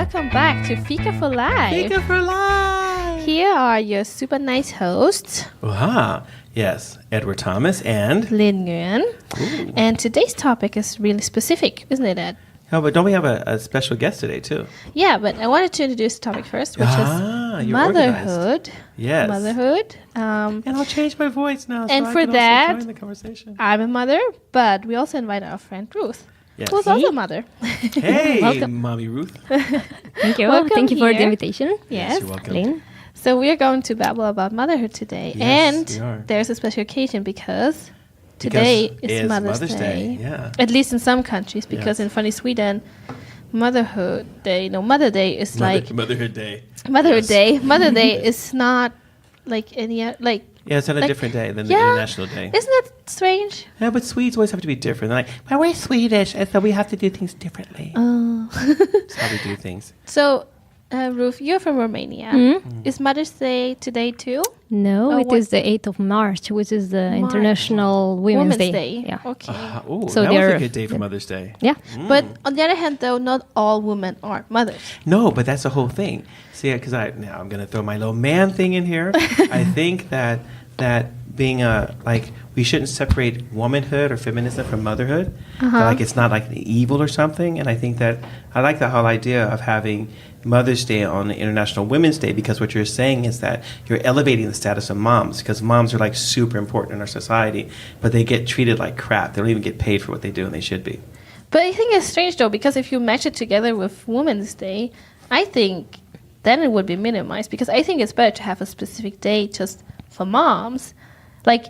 welcome back to Fika for Life. Fika for Life! Here are your super nice hosts. Yes, Edward Thomas and Linh Nguyen. And today's topic is really specific, isn't it, Ed? Oh, but don't we have a special guest today, too? Yeah, but I wanted to introduce the topic first, which is motherhood. Yes. Motherhood. And I'll change my voice now and so for I can that, also join the conversation. I'm a mother, but we also invite our friend Ruth, who's also a mother. Hey, welcome. Mommy Ruth. Thank you. Welcome Thank you for here. the invitation. Yes. You're welcome. Lynn. So we are going to babble about motherhood today. Yes, we are. And there's a special occasion because today is Mother's Day. Yeah. At least in some countries, because in funny Sweden, Mother Day is like Motherhood Day. Motherhood Day. Mother Day is not like any like. Yeah, it's on a like, different day than the International Day. Isn't that strange? Yeah, but Swedes always have to be different. They're like, well, we're Swedish, and so we have to do things differently. Oh. That's how we do things. So, Ruth, you're from Romania. Mm-hmm. Is Mother's Day today too? No, it is the 8th of March, which is the International Women's Day. Yeah. Okay. So that was a good day for Mother's Day. Yeah. But on the other hand, though, not all women are mothers. No, but that's the whole thing. See, because now I'm going to throw my little man thing in here. I think that being we shouldn't separate womanhood or feminism from motherhood. That, like it's not like evil or something. And I think that I like the whole idea of having Mother's Day on the International Women's Day, because what you're saying is that you're elevating the status of moms, because moms are like super important in our society, but they get treated like crap. They don't even get paid for what they do, and they should be. But I think it's strange though, because if you match it together with Women's Day, I think then it would be minimized, because I think it's better to have a specific day just for moms. Like,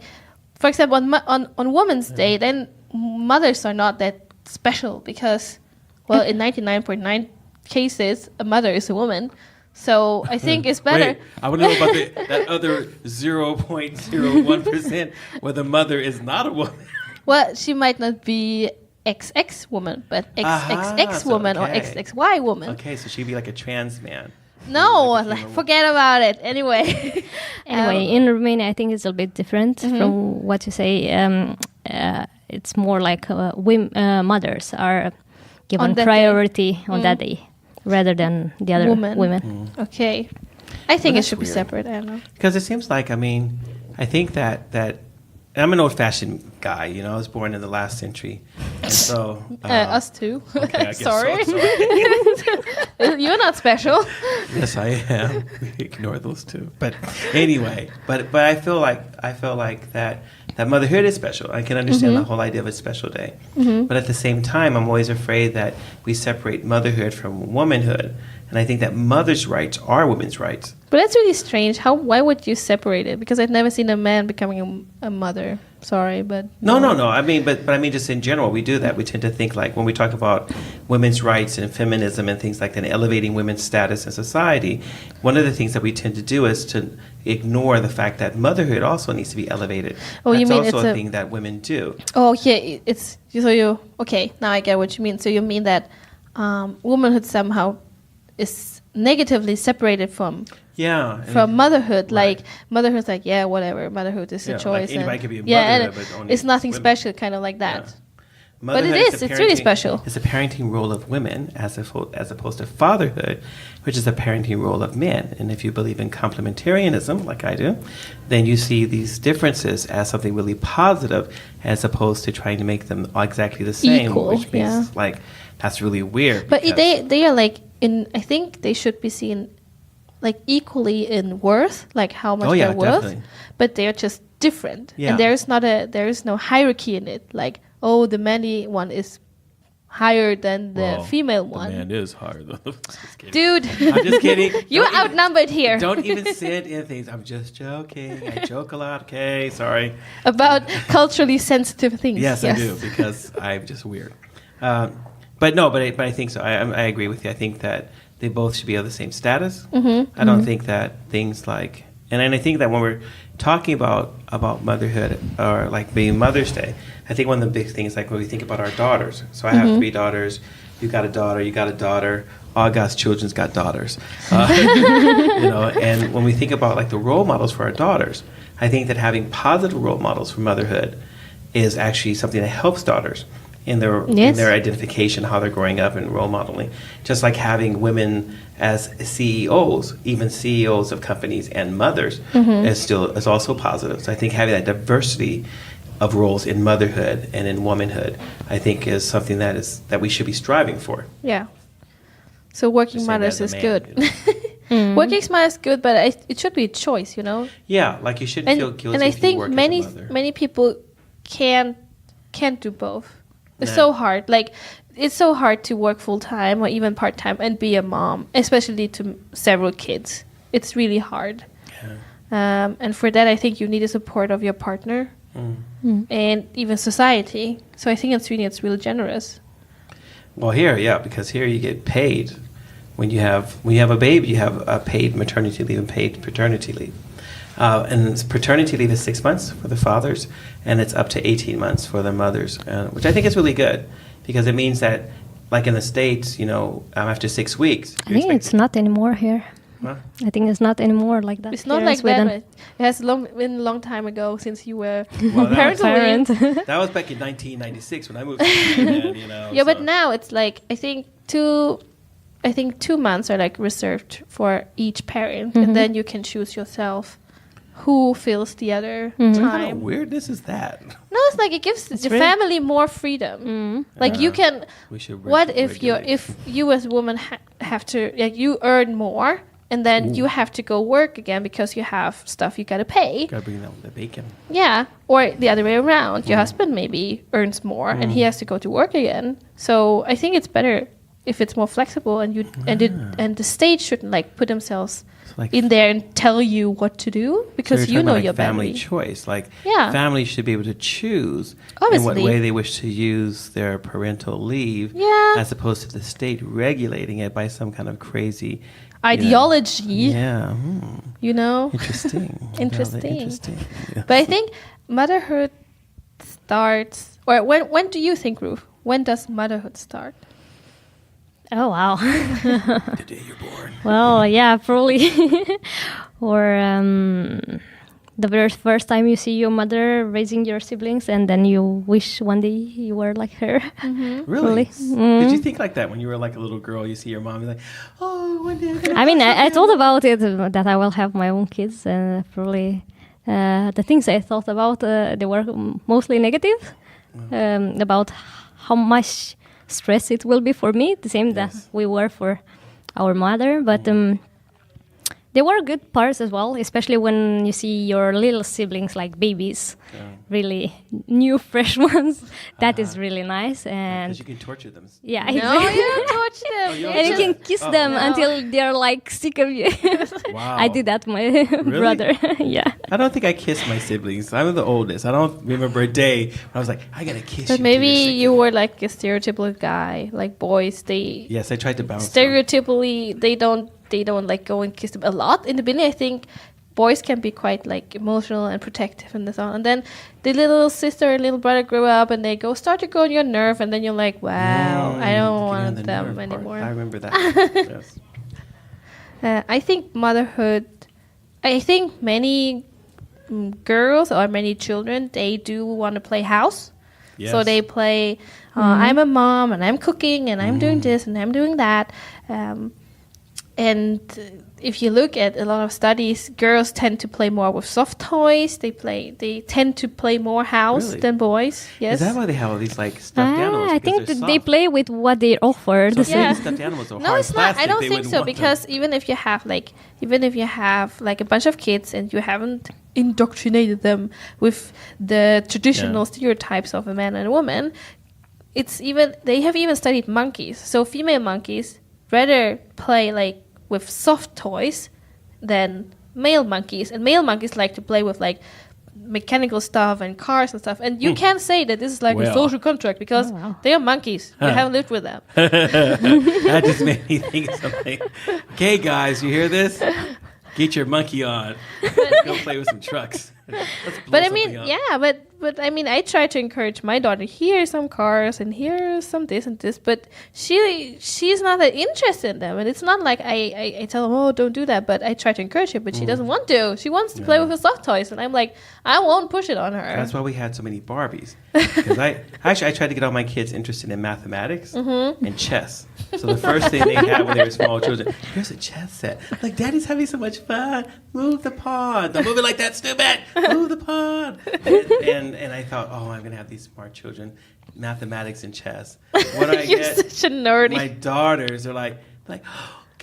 for example, on Women's Day, then mothers are not that special because, well, in 99.9 cases, a mother is a woman. So I think it's better. Wait, I want to know about that other 0.01% where the mother is not a woman. Well, she might not be XX woman, but XXX woman or XXY woman. Okay, so she'd be like a trans man. No, forget about it. Anyway. In Romania, I think it's a little bit different from what you say. It's more like mothers are given priority on that day rather than the other women. Okay. I think it should be separate. I don't know. Because it seems like, I think that I'm an old-fashioned guy, I was born in the last century. And so... us too. Okay, I guess sorry. So. You're not special. Yes, I am. Ignore those two. But anyway, but I feel like that motherhood is special. I can understand the whole idea of a special day. But at the same time, I'm always afraid that we separate motherhood from womanhood. And I think that mothers' rights are women's rights. But that's really strange. Why would you separate it? Because I've never seen a man becoming a mother. Sorry, but... No. But I mean, just in general, we do that. We tend to think like when we talk about women's rights and feminism and things like that, elevating women's status in society, one of the things that we tend to do is to ignore the fact that motherhood also needs to be elevated. Oh, That's you mean also it's a thing that women do. Oh, yeah. Okay, now I get what you mean. So you mean that womanhood somehow is negatively separated from motherhood. Like motherhood's like, yeah, whatever. Motherhood is a choice. Like anybody could be a mother, but only it's nothing women. Special, kind of like that. Yeah. But it's really special. It's a parenting role of women as opposed to fatherhood, which is a parenting role of men. And if you believe in complementarianism, like I do, then you see these differences as something really positive, as opposed to trying to make them exactly the same, equal, which means like that's really weird. But they are like I think they should be seen like equally in worth, like how much they're worth. Definitely. But they are just different, and there is no hierarchy in it. Like, oh, the manly one is higher than the female one. The man is higher though. Dude, I'm just kidding. You're outnumbered here. Don't even say it in things. I'm just joking. I joke a lot. Okay, sorry. About culturally sensitive things. Yes, I do, because I'm just weird. But I think so. I agree with you. I think that they both should be of the same status. I don't think that things like, and I think that when we're talking about motherhood or like being Mother's Day, I think one of the big things, like when we think about our daughters. So I have 3 daughters. You got a daughter. All God's children's got daughters. And when we think about like the role models for our daughters, I think that having positive role models for motherhood is actually something that helps daughters. in their Yes. in their identification, how they're growing up and role modeling. Just like having women as CEOs, even CEOs of companies and mothers, is also positive. So I think having that diversity of roles in motherhood and in womanhood, I think, is something that we should be striving for. Yeah. So working Just saying mothers that as is a good. man, you know. Working mothers is good, but it should be a choice, you know. Yeah, like you shouldn't feel guilty. And I if you think work as a many mother. people can't do both. It's Nah. so hard. Like it's so hard to work full time or even part time and be a mom, especially to several kids. It's really hard. Yeah. And for that, I think you need the support of your partner and even society. So I think it's really generous. Well, because here you get paid when you have a baby. You have a paid maternity leave and paid paternity leave, and paternity leave is 6 months for the fathers, and it's up to 18 months for the mothers, which I think is really good because it means that, like in the States, after 6 weeks, I think it's not anymore here. Huh? I think it's not anymore like that. It's not here in like that. Sweden. But it has been a long time ago since you were Well, that parental Parent. leave. That was back in 1996 when I moved to Sweden, Yeah, but so- now it's like I think 2 months are like reserved for each parent, and then you can choose yourself who fills the other What kind time. of weirdness is that? No, it's like it gives the really- family more freedom. Like you can. We should What if regulate. you as a woman have to like you earn more, and then you have to go work again because you have stuff you gotta pay. Gotta bring down the bacon. Yeah, or the other way around. Your husband maybe earns more, and he has to go to work again. So I think it's better if it's more flexible, and and the state shouldn't like put themselves So, like, in there and tell you what to do so because you're you talking know about, your like, family family. choice. Like Yeah. families should be able to choose in Obviously. what way they wish to use their parental leave, Yeah. as opposed to the state regulating it by some kind of crazy Ideology, Yeah. you know. Interesting. Interesting. Interesting. Yeah. But I think motherhood starts, or when do you think, Ruth? When does motherhood start? Oh wow. The day you're born. Well, yeah, probably. Or the very first time you see your mother raising your siblings, and then you wish one day you were like her. Really? Really? Did you think like that when you were like a little girl? You see your mom, you're like, oh, one day I'm gonna I mean, have I them." thought about it that I will have my own kids, and probably the things I thought about they were mostly negative, about how much stress it will be for me, the same that Yes. we were for our mother. But there were good parts as well, especially when you see your little siblings like babies, really new, fresh ones. That is really nice, and Because you can torture them. yeah, No, you don't touch them. you don't and you touch can kiss them No. until they're like sick of you. Wow. I did that to my brother. Yeah. I don't think I kissed my siblings. I'm the oldest. I don't remember a day when I was like, I gotta kiss But you. maybe till you're sick you of were like a stereotypical guy, like boys. They it. Yes, I tried to bounce. them. stereotypically they don't like go and kiss them a lot. In the beginning, I think boys can be quite like emotional and protective and so on. And then the little sister and little brother grow up and they start to go on your nerve, and then you're like, wow, I don't Get on want the them nerve part. anymore. I remember that. Yes. I think motherhood. I think many girls or many children, they do want to play house. Yes. So they play, I'm a mom and I'm cooking and I'm doing this and I'm doing that. And if you look at a lot of studies, girls tend to play more with soft toys. They tend to play more house Really? than boys. Yes. Is that why they have all these like stuffed animals? I Because think they're that they soft. play with what they offered. So if Yeah. the stuffed animals are No, hard it's not. I plastic, don't they think wouldn't so want them. because even if you have like a bunch of kids and you haven't indoctrinated them with the traditional stereotypes of a man and a woman, they have even studied monkeys. So female monkeys rather play like with soft toys than male monkeys, and male monkeys like to play with like mechanical stuff and cars and stuff. And you can't say that this is like a Well. social contract because they are monkeys. You haven't lived with them. That just made me think of something. Okay, guys, you hear this? Get your monkey on. Let's go play with some trucks. Let's blow But I something mean, up. yeah, but I mean, I try to encourage my daughter. Here's some cars, and here's some this and this. But she's not that interested in them, and it's not like I tell them, oh, don't do that. But I try to encourage her, but she doesn't want to. She wants to play with her soft toys, and I'm like, I won't push it on her. That's why we had so many Barbies. Because I tried to get all my kids interested in mathematics and chess. So the first thing they had when they were small children, here's a chess set. Like, Daddy's having so much fun. Move the pawn. Don't move it like that, stupid. Move the pawn. And I thought, oh, I'm going to have these smart children, mathematics and chess. What do I You're get? such a nerdy. My daughters are like, get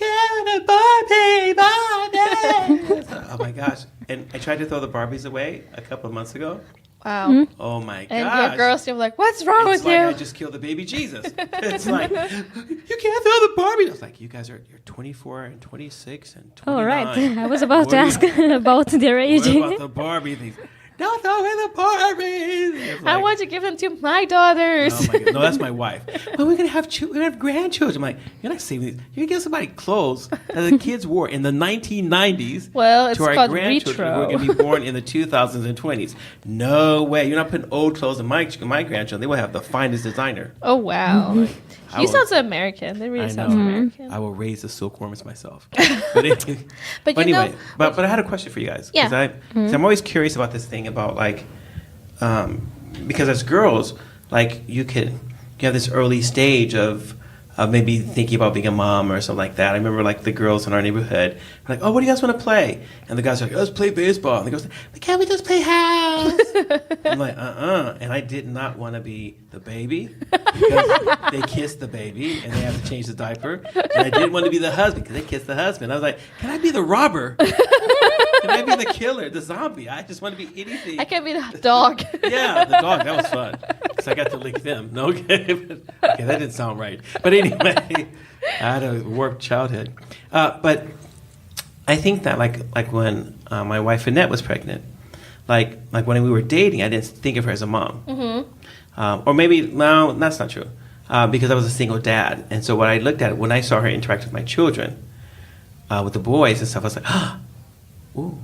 a Barbie. Oh my gosh. And I tried to throw the Barbies away a couple of months ago. Wow. Oh my gosh. And your girls, you're like, what's wrong It's with like you? I just killed the baby Jesus. It's like, you can't throw the Barbie. I was like, you're 24 and 26 and 29. Oh, right. I was about to ask about their age. What about the Barbie things? Don't throw away the Barbies. I want to give them to my daughters. Oh my God. No, that's my wife. Well, we're gonna have grandchildren. I'm like, you're not saving these. You're gonna give somebody clothes that the kids wore in the 1990s. Well, it's to our called grandchildren retro. who are gonna be born in the 2000s and 20s. No way. You're not putting old clothes in my grandchildren. They will have the finest designer. Oh, wow. I You will- sound so American. They really I sound know. American. I will raise the silkworms myself. But But you anyway, know- but I had a question for you guys. Yeah. 'Cause I'm always curious about this thing about like, because as girls, like you have this early stage of maybe thinking about being a mom or something like that. I remember like the girls in our neighborhood were like, oh, what do you guys want to play? And the guys are like, let's play baseball. And the girls are like, but can't we just play house? I'm like, And I did not want to be the baby because they kissed the baby and they have to change the diaper. And I didn't want to be the husband because they kissed the husband. I was like, can I be the robber? Can I be the killer, the zombie? I just want to be anything. I can be the dog. Yeah, the dog. That was fun because I got to lick them. No, okay, okay, that didn't sound right. But anyway, I had a warped childhood. But I think that like when my wife Annette was pregnant, like when we were dating, I didn't think of her as a mom. Or maybe no, that's not true because I was a single dad, and so what I looked at when I saw her interact with my children, with the boys and stuff, I was like, ooh.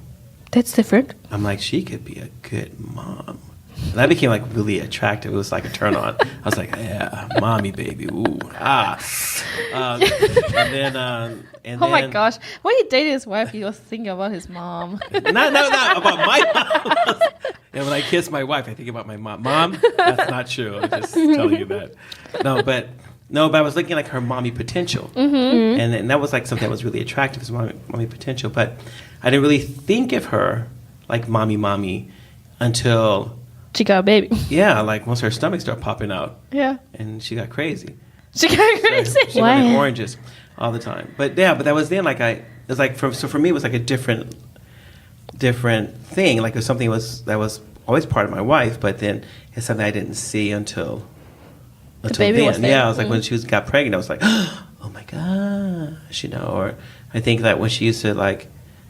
That's different. I'm like, she could be a good mom. And I became like really attractive. It was like a turn on. I was like, yeah, mommy baby, ooh, ah. And then, Oh my gosh. When he dated his wife, he was thinking about his mom. not about my mom. And when I kiss my wife, I think about my mom. Mom, that's not true. I'm just telling you that. No, but I was looking at like her mommy potential, and that was like something that was really attractive, is mommy potential. But I didn't really think of her like mommy until She got a baby. yeah, like once her stomach started popping out, Yeah. and she got crazy. She got crazy. She wanted oranges all the time. But that was then like it was like for me it was like a different thing. Like it was something that was always part of my wife, but then it's something I didn't see until baby then. was there. Yeah, I was like when she got pregnant, I was like, oh my gosh, Or I think that when she used to like.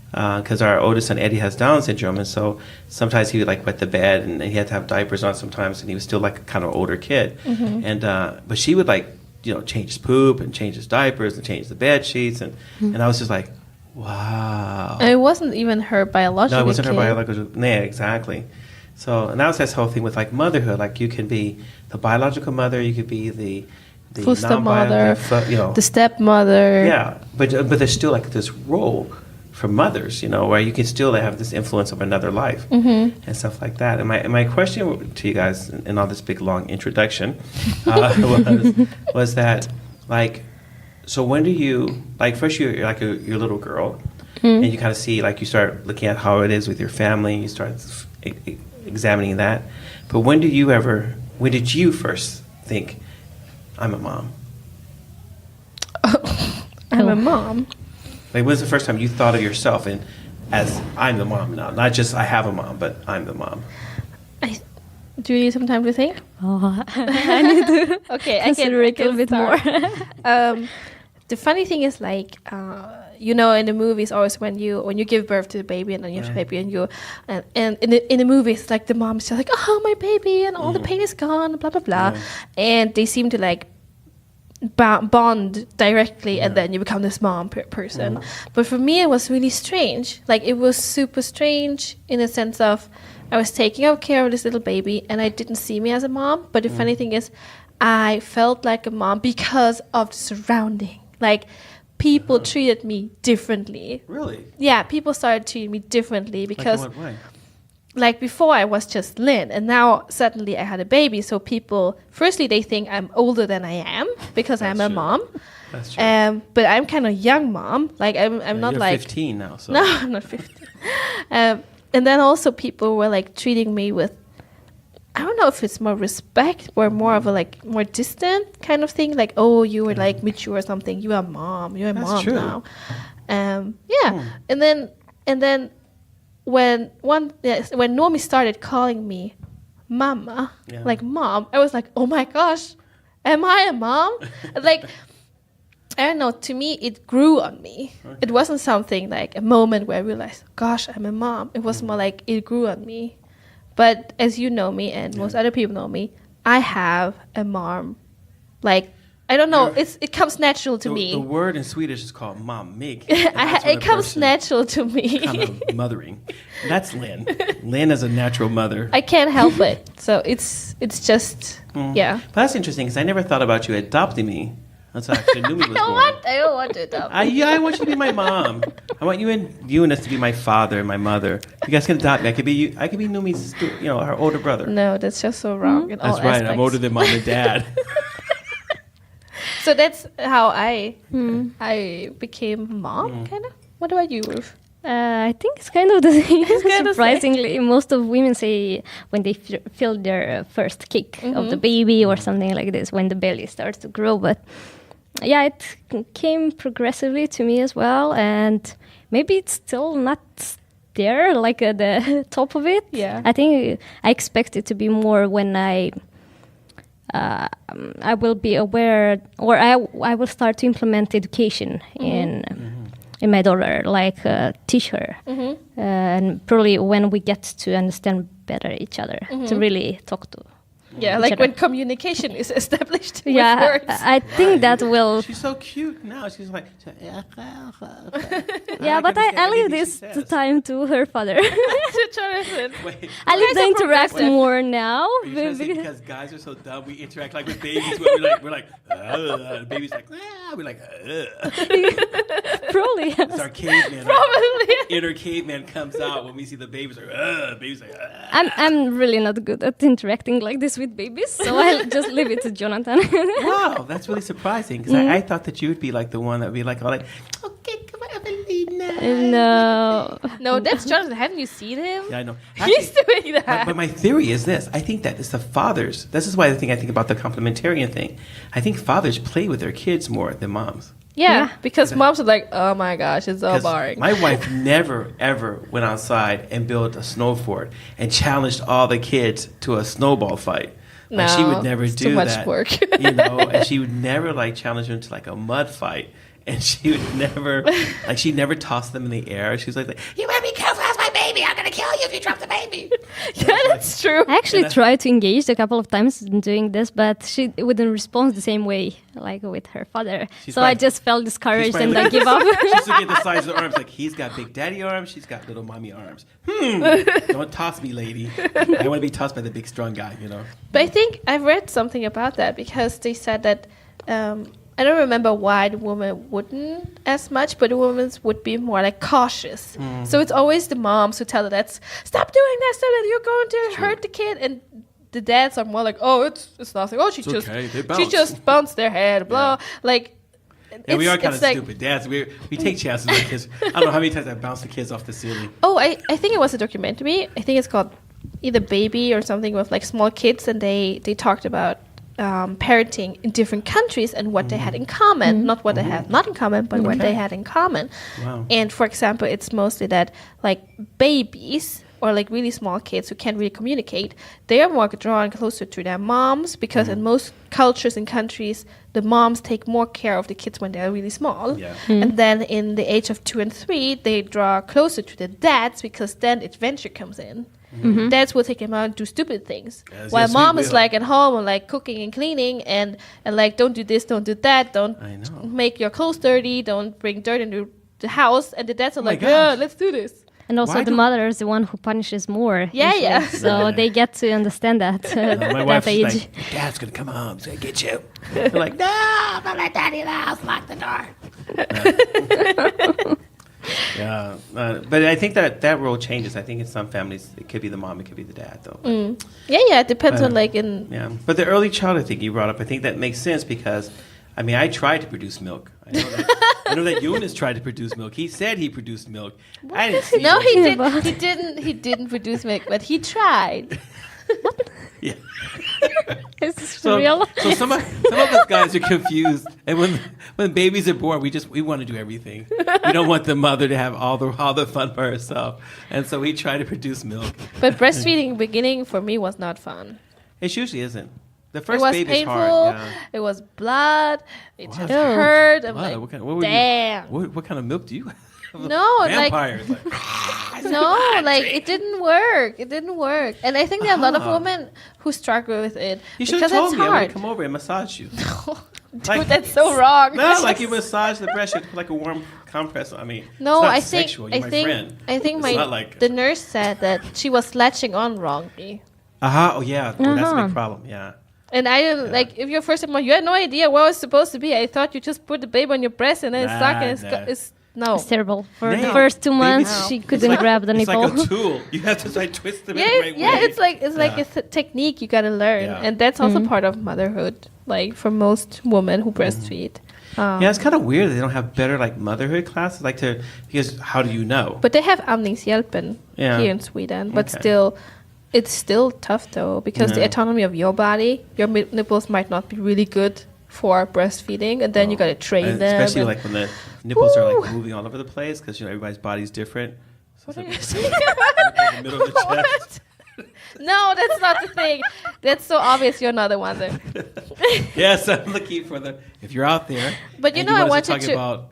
Because our oldest son Eddie has Down syndrome, and so sometimes he would like wet the bed, and he had to have diapers on sometimes, and he was still like a kind of older kid. And but she would like change his poop and change his diapers and change the bed sheets, and I was just like, wow. And it wasn't even her biological No, it wasn't kid. her biological. Yeah, exactly. So and that was this whole thing with like motherhood. Like you can be the biological mother, you could be the Foster mother, non-biological, the stepmother. Yeah, but there's still like this role for mothers, where you can still have this influence of another life and stuff like that. And my question to you guys in all this big long introduction was that like, so when do you like first you're like you're a little girl and you kind of see like you start looking at how it is with your family and you start examining that. But when did you first think I'm a mom? I'm a mom. Like, when was the first time you thought of yourself as I'm the mom now? Not just I have a mom, but I'm the mom. Do you need some time to think? Oh, I need to Okay, consider it a little bit more. The funny thing is, like, in the movies, always when you give birth to the baby and then you have a baby and in the movies, like the mom's just like, oh, my baby, and all the pain is gone, blah blah blah, and they seem to like bond directly, and then you become this mom person. But for me, it was really strange. Like it was super strange in the sense of I was taking care of this little baby, and I didn't see me as a mom. But the funny thing is, I felt like a mom because of the surrounding. Like, people treated me differently. Really? Yeah, people started treating me differently because, Like in what way? like, before I was just Lynn, and now suddenly I had a baby. So people, firstly, they think I'm older than I am because I'm a true. mom. That's true. But I'm kind of young mom. Like, I'm not You're like 15 now, so. no, I'm not 15. And then also people were like treating me with, I don't know if it's more respect or more of a like more distant kind of thing. Like, oh, you were like mature or something. You are mom. You're a That's mom true. now. And then when Normie started calling me mama, Yeah. like mom, I was like, oh my gosh, am I a mom? Like, I don't know, to me, it grew on me. Okay. It wasn't something like a moment where I realized, gosh, I'm a mom. It was more like it grew on me. But as you know me and most other people know me, I have a mom. Like, I don't know, it comes natural to me. The word in Swedish is called mammig. It comes natural to me. Kind of mothering. That's Lynn. Lynn is a natural mother. I can't help it. So it's just, yeah. But that's interesting because I never thought about you adopting me. That's actually Numi was born. I don't want to adopt. I want you to be my mom. I want you and Eunice to be my father and my mother. You guys can adopt me. I could be Numi's, her older brother. No, that's just so wrong in all That's right. aspects. I'm older than mom and dad. So that's how I became mom, kind of. What about you, Ruth? I think it's kind of the same. kind of Surprisingly, most of women say when they feel their first kick of the baby or something like this, when the belly starts to grow. But yeah, it came progressively to me as well, and maybe it's still not there, like at the top of it. Yeah. I think I expect it to be more when I will be aware, or I will start to implement education in my daughter, like teach her, and probably when we get to understand better each other, to really talk to. Yeah, each like other. when communication is established with Yeah, words. I think that will. She's so cute now. She's like, Yeah, but I leave this time to her father. Jonathan. Wait, I leave Guys to are interact progressive. more now. are you trying to say because guys are so dumb, we interact like with babies? We're like, the baby's like, we're like, Probably. It's our caveman. Probably. Inner caveman comes out when we see the babies. Like, baby's like, I'm really not good at interacting like this with babies, so I'll just leave it to Jonathan. wow, that's really surprising because I thought that you would be like the one that would be like, all like, okay, come on, Evelina. No. No, that's Jonathan. Haven't you seen him? Yeah, I know. He's doing that. But my theory is this. I think that it's the fathers. This is why I think about the complementarian thing. I think fathers play with their kids more than moms. Yeah, because moms are like, oh my gosh, it's so 'Cause boring. my wife never, ever went outside and built a snow fort and challenged all the kids to a snowball fight. Like, she would never it's do too much that. work. And she would never like challenge them to like a mud fight. And she would never, like, she never tossed them in the air. She was like, you better be careful, that's my baby. I'm going to kill you if you drop the baby. Yeah, that's true. I actually tried to engage a couple of times in doing this, but she wouldn't respond the same way, like with her father. So I just felt discouraged and I give up. She's looking at the size of the arms, like, he's got big daddy arms, she's got little mommy arms. Don't toss me, lady. I want to be tossed by the big strong guy, But I think I've read something about that because they said that I don't remember why the woman wouldn't as much, but the women would be more like cautious. So it's always the moms who tell the dads, stop doing that, stop that, you're going to hurt the kid. And the dads are more like, oh, it's nothing. Oh, she just bounced their head, blah. Like, yeah, we are kind of stupid dads. We take chances with kids. I don't know how many times I bounced the kids off the ceiling. Oh, I think it was a documentary. I think it's called either Baby or something with like small kids, and they talked about parenting in different countries and what they had in common. Not what they had not in common, but what they had in common. Wow. And for example, it's mostly that like babies or like really small kids who can't really communicate, they are more drawn closer to their moms because in most cultures and countries, the moms take more care of the kids when they're really small. Yeah. And then in the age of 2 and 3, they draw closer to the dads because then adventure comes in. Dads will take them out and do stupid things. Yes, while yes, we mom is will. like at home and like cooking and cleaning and like don't do this, don't do that, don't I know. make your clothes dirty, don't bring dirt into the house. And the dads are my like, gosh. yeah, let's do this. And also the mother is the one who punishes more. Yeah, usually. yeah. So they get to understand that My at wife's that age. like, Dad's going to come home. He's going to get you. They're like, no, don't let Daddy in the house. Lock the door. Yeah. But I think that role changes. I think in some families, it could be the mom, it could be the dad, though. Yeah, it depends on like in... Yeah. But the early childhood thing you brought up, I think that makes sense because, I mean, I tried to produce milk. I know that Eunice tried to produce milk. He said he produced milk. I didn't see No, milk. he didn't. He didn't produce milk, but he tried. Yeah. Is this real? So some of us guys are confused, and when babies are born, we want to do everything. We don't want the mother to have all the fun by herself, and so we try to produce milk. But breastfeeding beginning for me was not fun. It usually isn't. The It first was baby's painful. hard. Yeah. It was blood. It just Ew. hurt. I'm Blood? like, What were damn. what kind of milk do you have? No, like Vampires. no, like it didn't work. It didn't work. And I think there are a lot of women who struggle with it You should because have told it's me. I would hard. come over and massage you. Dude, Like- that's so wrong. No, like you massage the breast, you put like a warm compress. I mean, No, it's not I think sexual. You're my friend. I think It's not like the nurse said that she was latching on wrongly. Oh yeah, oh, that's a Uh-huh. big problem. Yeah. And I didn't like if you're first time, you had no idea what it was supposed to be. I thought you just put the baby on your breast and then it's stuck and it's no. It's terrible. For No. the first 2 months, Babies- she It's couldn't like- grab the It's nipple. like a tool. You have to like twist them in Yeah, the right yeah, way. it's like Yeah. a technique you gotta learn, Yeah. and that's also part of motherhood. Like for most women who breastfeed. Yeah, it's kind of weird that they don't have better like motherhood classes, like because how do you know? But they have Amningshjälpen Yeah. here in Sweden, but Okay. still, it's still tough though because the Yeah. autonomy of your body, your nipples might not be really good for breastfeeding, and then you gotta train And them. especially and- like when the nipples are Woo. like moving all over the place because everybody's body's different. So What it's are you like- saying? in the middle of the chest. No, that's not the thing. That's so obvious you're not a mother. Yes, I'm looking for the. If you're out there, But you and know, I want us wanted talk to- about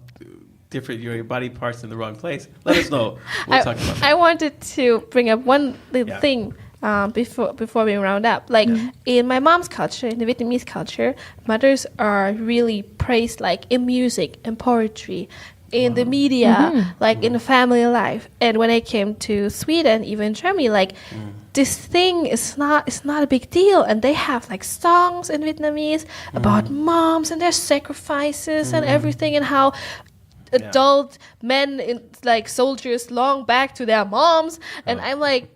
different your body parts in the wrong place. Let us know. We'll talk about that. I wanted to bring up one little Yeah. thing before we round up. Like in my mom's culture, in the Vietnamese culture, mothers are really praised like in music and poetry, in the media, like in the family life. And when I came to Sweden, even Germany, like this thing is not a big deal. And they have like songs in Vietnamese about moms and their sacrifices and everything, and how adult men, like soldiers, long back to their moms. And I'm like,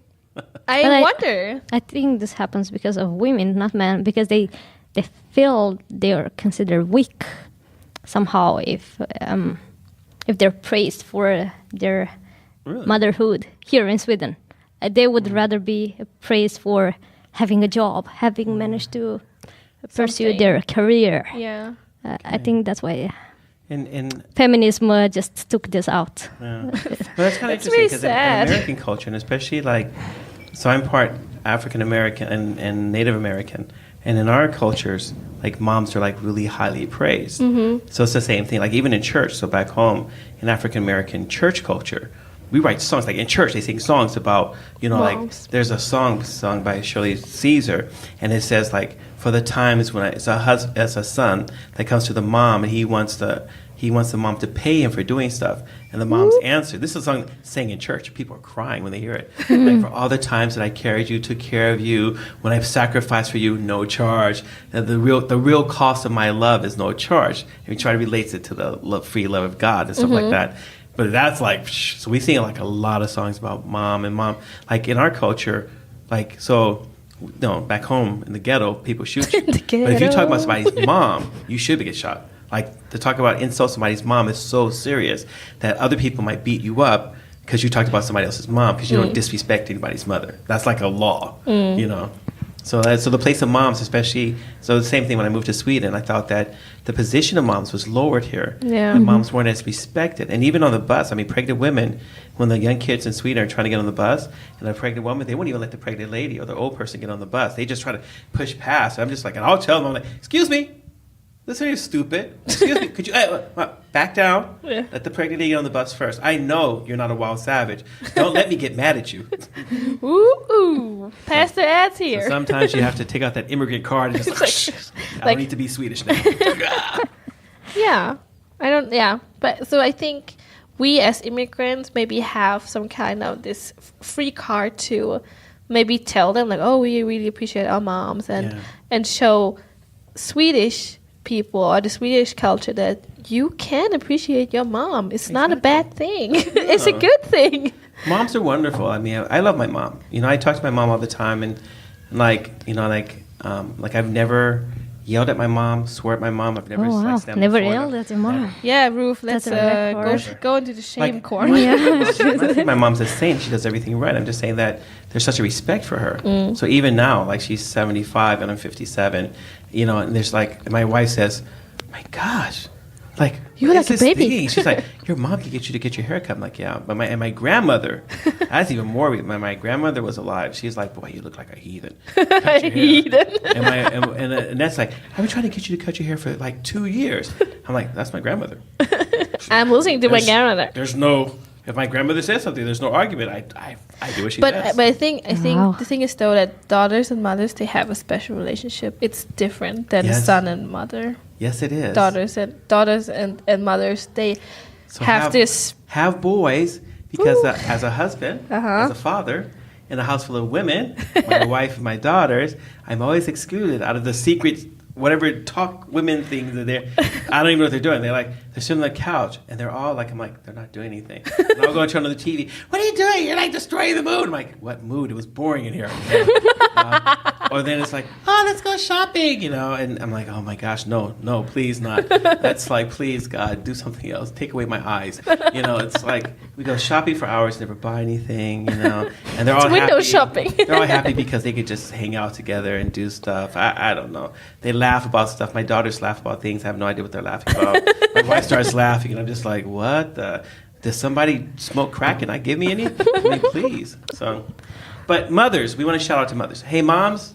I But wonder. I think this happens because of women, not men, because they feel they are considered weak somehow if they're praised for their Really? motherhood here in Sweden. They would rather be praised for having a job, having managed to pursue Something. their career. Yeah. I think that's why And feminism just took this out. yeah. Well, that's kind of That's interesting really because in sad. American culture, and especially like, so I'm part African American and Native American, and in our cultures, like moms are like really highly praised. So it's the same thing. Like even in church, so back home in African American church culture, we write songs. Like in church, they sing songs about like Moms. there's a song sung by Shirley Caesar, and it says like for the times when it's a son that comes to the mom and he wants the mom to pay him for doing stuff. And the mom's answer, this is a song sang in church. People are crying when they hear it. Like, for all the times that I carried you, took care of you, when I've sacrificed for you, no charge. And the real cost of my love is no charge. And we try to relate it to the free love of God and stuff like that. But that's like, so we sing like a lot of songs about mom and mom. Like in our culture, like, so, back home in the ghetto, people shoot you. The But if you talk about ghetto. somebody's mom, you should get shot. Like to talk about insult somebody's mom is so serious that other people might beat you up because you talked about somebody else's mom because you don't disrespect anybody's mother. That's like a law, So the place of moms, especially, so the same thing when I moved to Sweden, I thought that the position of moms was lowered here. Yeah. And moms weren't as respected. And even on the bus, I mean, pregnant women, when the young kids in Sweden are trying to get on the bus, and a pregnant woman, they wouldn't even let the pregnant lady or the old person get on the bus. They just try to push past. I'm just like, and I'll tell them, I'm like, excuse me. Listen, you're stupid. Excuse me. Could you back down? Yeah. Let the pregnant lady get on the bus first. I know you're not a wild savage. Don't let me get mad at you. Ooh, Pastor Ed's here. So sometimes you have to take out that immigrant card and just I don't need to be Swedish now. Yeah, I don't. Yeah, but so I think we as immigrants maybe have some kind of this free card to maybe tell them like, oh, we really appreciate our moms, and show Swedish people or the Swedish culture that you can appreciate your mom. It's not a bad thing. It's a good thing. Moms are wonderful. I mean, I love my mom. You know, I talk to my mom all the time, and like I've never yelled at my mom, swore at my mom. I've never never yelled at your mom. Yeah, Ruth, let's go into the shame corner. I think my mom's a saint. She does everything right. I'm just saying that there's such a respect for her. So even now, like she's 75 and I'm 57, you know, and there's like, my wife says, my gosh, like, you're like a baby. Thing? She's like, your mom can get you to get your hair cut. I'm like, yeah. But my grandmother, that's even more weird. My grandmother was alive. She's like, boy, you look like a heathen. A heathen. And that's like, I've been trying to get you to cut your hair for like 2 years. I'm like, that's my grandmother. I'm listening to my grandmother. There's no, if my grandmother says something, there's no argument. I do what she says. But I think the thing is though that daughters and mothers, they have a special relationship. It's different than son and mother. Yes, it is. Daughters and mothers, they have this. Have boys because as a husband, as a father, in a house full of women, my wife and my daughters, I'm always excluded out of the secret whatever talk women things that they're. I don't even know what they're doing. They're sitting on the couch and they're all like, I'm like, they're not doing anything. And I'll go and turn on the TV. What are you doing? You're like destroying the mood. I'm like, what mood? It was boring in here. Or then it's like, oh, let's go shopping, you know. And I'm like, oh my gosh, no, please not. That's like, please God, do something else. Take away my eyes. You know, it's like we go shopping for hours, never buy anything, you know. And they're all happy. Window shopping. They're all happy because they could just hang out together and do stuff. I don't know. They laugh about stuff. My daughters laugh about things. I have no idea what they're laughing about. My wife starts laughing, and I'm just like, what the? Does somebody smoke crack and not give me any? I mean, please. So, but mothers, we want to shout out to mothers. Hey, moms,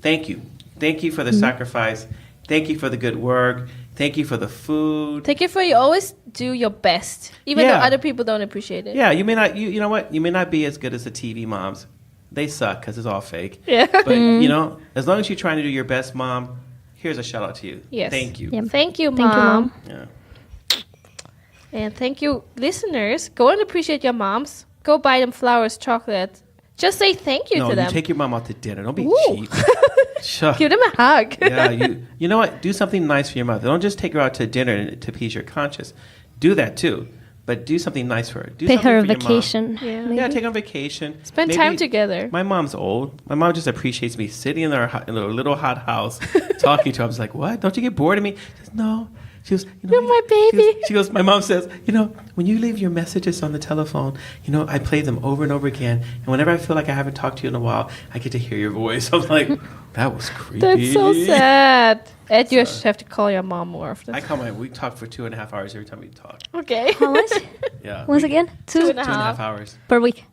thank you. Thank you for the sacrifice. Thank you for the good work. Thank you for the food. Thank you for you always do your best, even though other people don't appreciate it. Yeah, you may not. You know what? You may not be as good as the TV moms. They suck because it's all fake. Yeah. But you know, as long as you're trying to do your best, mom, here's a shout out to you. Yes. Thank you. Yep. Thank you, Mom. Yeah. And thank you, listeners. Go and appreciate your moms. Go buy them flowers, chocolate. Just say thank you to them. No, you take your mom out to dinner. Don't be cheap. Sure. Give them a hug. Yeah, you know what? Do something nice for your mother. Don't just take her out to dinner to appease your conscience. Do that too. But do something nice for her. Take her on vacation. Yeah, take her on vacation. Spend time together. My mom's old. My mom just appreciates me sitting in her little hot house talking to her. I was like, what? Don't you get bored of me? She says, no. She goes, you're my baby. She goes, my mom says, when you leave your messages on the telephone, I play them over and over again. And whenever I feel like I haven't talked to you in a while, I get to hear your voice. I was like, that was creepy. That's so sad. Ed, you have to call your mom more often. We talk for 2.5 hours every time we talk. Okay. How much? Yeah. Once again? 2.5 hours. Per week?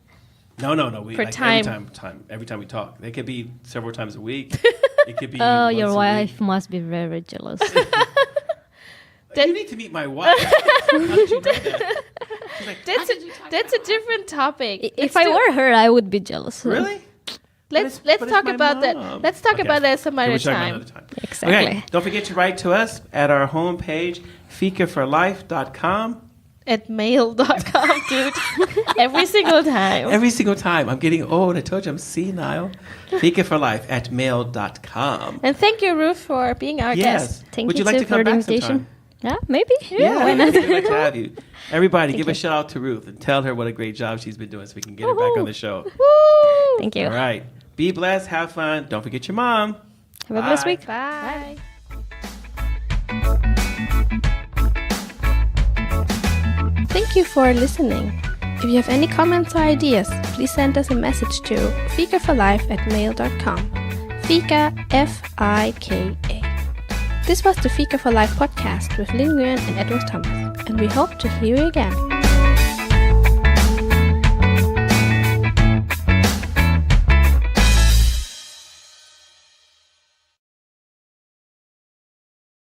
No. Per time. Every time we talk. It could be several times a week. It could be your wife must be very jealous. You need to meet my wife. How did you know that? Like, that's a different topic. If I were her, I would be jealous. Really? Let's talk about that. Let's talk about that some other time. Exactly. Okay. Don't forget to write to us at our homepage, fikaforlife.com. At mail.com, dude. Every single time. Every single time. I'm getting old. I told you I'm senile. Fikaforlife at mail.com. And thank you, Ruth, for being our guest. Would you like to come back sometime? Yeah, maybe. Yeah, why not? We'd like to have you. Everybody, give a shout out to Ruth and tell her what a great job she's been doing so we can get her back on the show. Woo! Thank you. All right. Be blessed. Have fun. Don't forget your mom. Have a blessed week. Bye. Thank you for listening. If you have any comments or ideas, please send us a message to fikaforlife@mail.com. Fika, F-I-K-A. This was the Fika for Life podcast with Linh Nguyen and Edward Thomas, and we hope to hear you again.